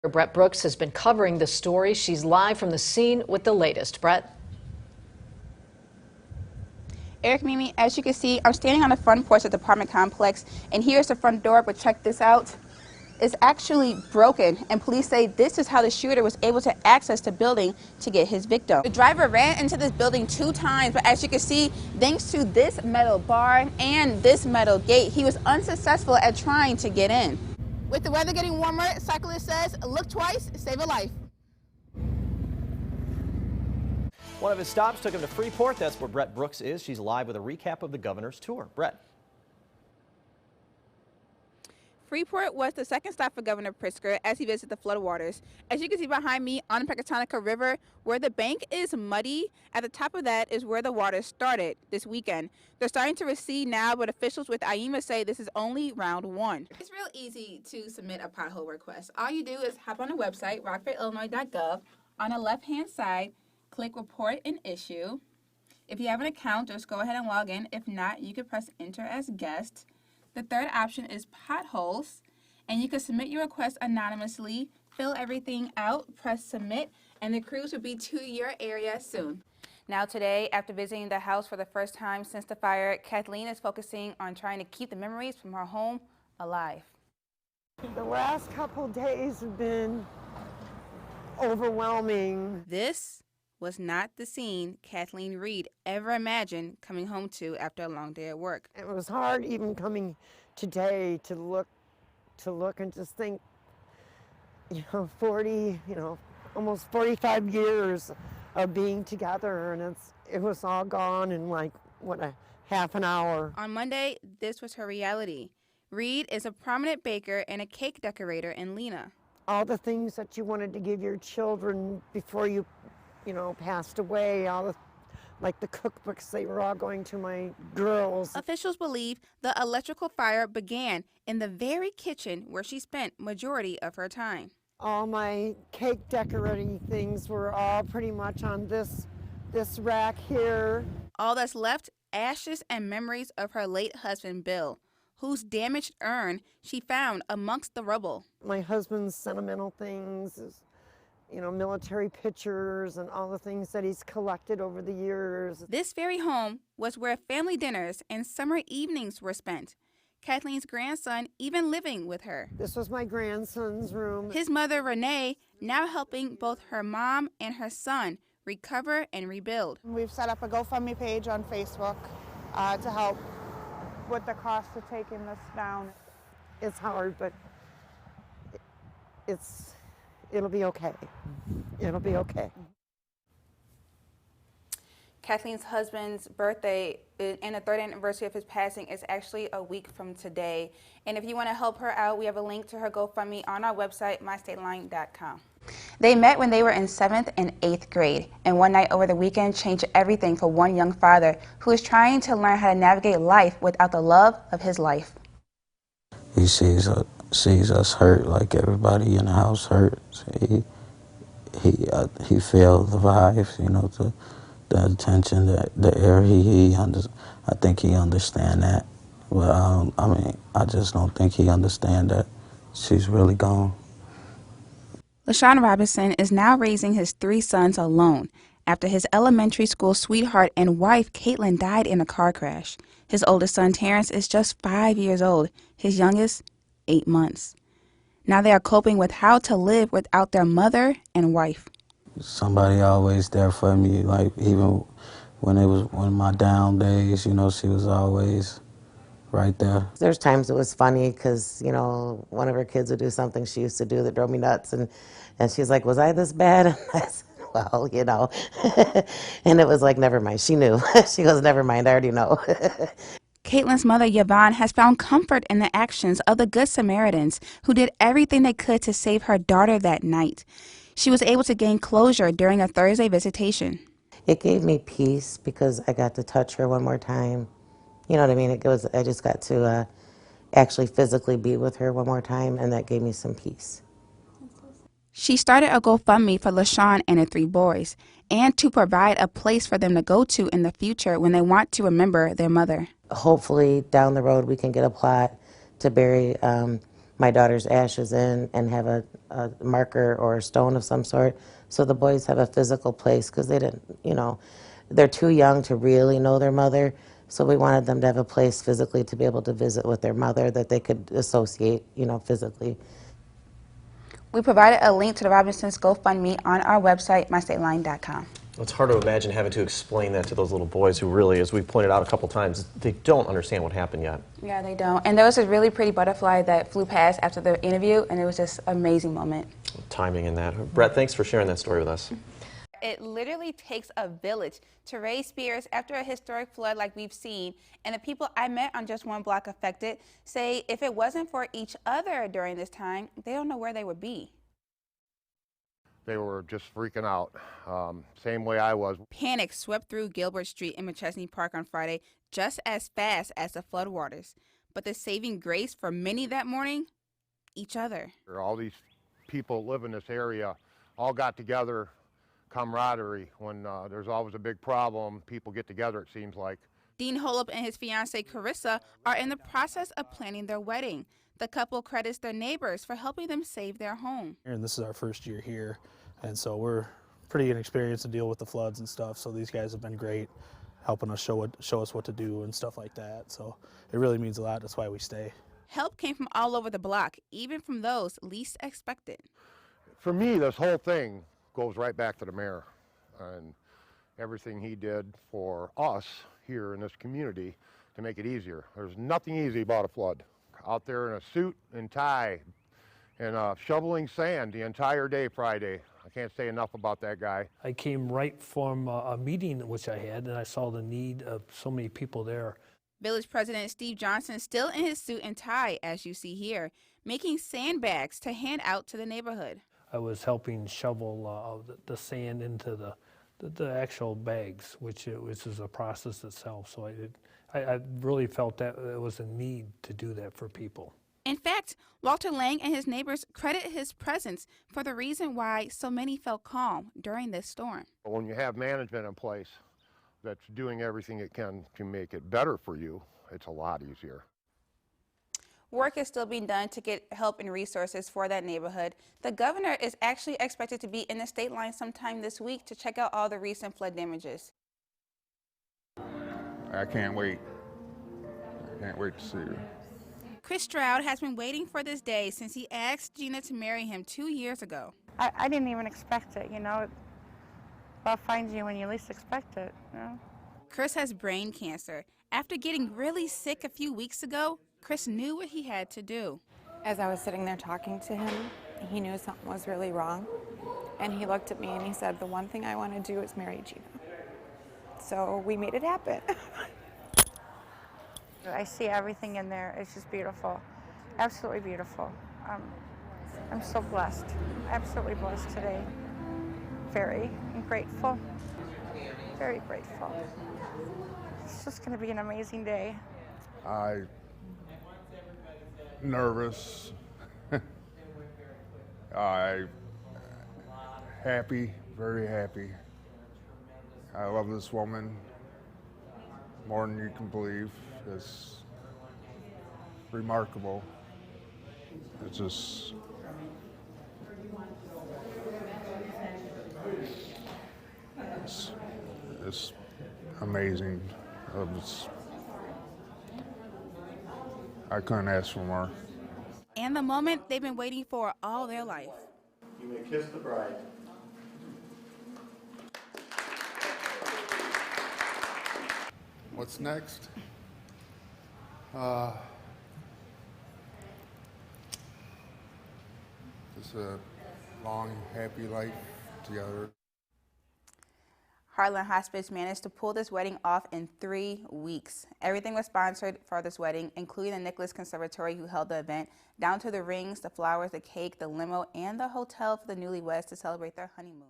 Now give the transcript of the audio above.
Brett Brooks has been covering the story. She's live from the scene with the latest. Brett? Eric, Mimi, as you can see, I'm standing on the front porch of the apartment complex, and here's the front door, but check this out. It's actually broken, and police say this is how the shooter was able to access the building to get his victim. The driver ran into this building 2 times, but as you can see, thanks to this metal bar and this metal gate, he was unsuccessful at trying to get in. With the weather getting warmer, cyclist says, look twice, save a life. One of his stops took him to Freeport. That's where Brett Brooks is. She's live with a recap of the governor's tour. Brett. Freeport was the second stop for Governor Pritzker as he visited the floodwaters. As you can see behind me on the Pecatonica River, where the bank is muddy, at the top of that is where the water started this weekend. They're starting to recede now, but officials with IEMA say this is only round 1. It's real easy to submit a pothole request. All you do is hop on the website, rockfordillinois.gov. On the left-hand side, click Report an Issue. If you have an account, just go ahead and log in. If not, you can press Enter as Guest. The third option is potholes, and you can submit your request anonymously, fill everything out, press submit, and the crews will be to your area soon. Now today, after visiting the house for the first time since the fire, Kathleen is focusing on trying to keep the memories from her home alive. The last couple days have been overwhelming. This was not the scene Kathleen Reed ever imagined coming home to after a long day at work. It was hard even coming today to look and just think, 40, almost 45 years of being together, and it was all gone in like, a half an hour. On Monday, this was her reality. Reed is a prominent baker and a cake decorator in Lena. All the things that you wanted to give your children before you passed away, like the cookbooks, they were all going to my girls. Officials believe the electrical fire began in the very kitchen where she spent majority of her time. All my cake decorating things were all pretty much on this rack here. All that's left, ashes and memories of her late husband, Bill, whose damaged urn she found amongst the rubble. My husband's sentimental things, military pictures and all the things that he's collected over the years. This very home was where family dinners and summer evenings were spent. Kathleen's grandson even living with her. This was my grandson's room. His mother, Renee, now helping both her mom and her son recover and rebuild. We've set up a GoFundMe page on Facebook to help with the cost of taking this down. It's hard, but it'll be okay. It'll be okay. Kathleen's husband's birthday and the 3rd anniversary of his passing is actually a week from today. And if you want to help her out, we have a link to her GoFundMe on our website, mystateline.com. They met when they were in 7th and 8th grade, and one night over the weekend changed everything for one young father who is trying to learn how to navigate life without the love of his life. He sees us hurt like everybody in the house hurts. He feels the vibes, the attention, the air. I think he understand that, but I just don't think he understand that she's really gone. LaShawn Robinson is now raising his 3 sons alone after his elementary school sweetheart and wife, Caitlin, died in a car crash. His oldest son, Terrence, is just 5 years old. His youngest, 8 months. Now they are coping with how to live without their mother and wife. Somebody always there for me, like even when my down days, she was always right there. There's times it was funny because, one of her kids would do something she used to do that drove me nuts, and she's like, was I this bad? And I said, well, and it was like, never mind. She knew. She goes, never mind, I already know. Caitlin's mother, Yvonne, has found comfort in the actions of the Good Samaritans who did everything they could to save her daughter that night. She was able to gain closure during a Thursday visitation. It gave me peace because I got to touch her one more time. You know what I mean? I just got to actually physically be with her one more time, and that gave me some peace. She started a GoFundMe for LaShawn and her 3 boys, and to provide a place for them to go to in the future when they want to remember their mother. Hopefully, down the road, we can get a plot to bury my daughter's ashes in and have a marker or a stone of some sort, so the boys have a physical place, because they didn't, they're too young to really know their mother, so we wanted them to have a place physically to be able to visit with their mother that they could associate, physically. We provided a link to the Robinsons' GoFundMe on our website, mystateline.com. It's hard to imagine having to explain that to those little boys who really, as we've pointed out a couple times, they don't understand what happened yet. Yeah, they don't. And there was a really pretty butterfly that flew past after the interview, and it was just an amazing moment. Timing in that. Brett, thanks for sharing that story with us. It literally takes a village to raise spirits after a historic flood like we've seen, and the people I met on just one block affected say if it wasn't for each other during this time, they don't know where they would be. They were just freaking out, same way I was. Panic swept through Gilbert Street in McChesney Park on Friday just as fast as the floodwaters. But the saving grace for many that morning? Each other. All these people live in this area all got together, camaraderie. When there's always a big problem, people get together, it seems like. Dean Holub and his fiancée Carissa are in the process of planning their wedding. The couple credits their neighbors for helping them save their home. And this is our first year here, and so we're pretty inexperienced to deal with the floods and stuff, so these guys have been great helping us show us what to do and stuff like that, so it really means a lot. That's why we stay. Help came from all over the block, even from those least expected. For me, this whole thing goes right back to the mayor and everything he did for us here in this community to make it easier. There's nothing easy about a flood. Out there in a suit and tie and shoveling sand the entire day Friday. I can't say enough about that guy. I came right from a meeting which I had, and I saw the need of so many people there. Village President Steve Johnson still in his suit and tie, as you see here, making sandbags to hand out to the neighborhood. I was helping shovel the sand into the actual bags, which is a process itself. So I really felt that it was a need to do that for people. In fact, Walter Lang and his neighbors credit his presence for the reason why so many felt calm during this storm. When you have management in place that's doing everything it can to make it better for you, it's a lot easier. Work is still being done to get help and resources for that neighborhood. The governor is actually expected to be in the Stateline sometime this week to check out all the recent flood damages. I can't wait. I can't wait to see her. Chris Stroud has been waiting for this day since he asked Gina to marry him 2 years ago. I didn't even expect it, Love finds you when you least expect it, Chris has brain cancer. After getting really sick a few weeks ago, Chris knew what he had to do. As I was sitting there talking to him, he knew something was really wrong. And he looked at me and he said, the one thing I want to do is marry Gina. So we made it happen. I see everything in there. It's just beautiful. Absolutely beautiful. I'm so blessed. Absolutely blessed today. Very grateful. Very grateful. It's just going to be an amazing day. I'm nervous. I'm happy, very happy. I love this woman more than you can believe. It's remarkable. It's just it's amazing. I couldn't ask for more. And the moment they've been waiting for all their life. You may kiss the bride. What's next? Just a long, happy life together. Heartland Hospice managed to pull this wedding off in 3 weeks. Everything was sponsored for this wedding, including the Nicholas Conservatory who held the event, down to the rings, the flowers, the cake, the limo, and the hotel for the newlyweds to celebrate their honeymoon.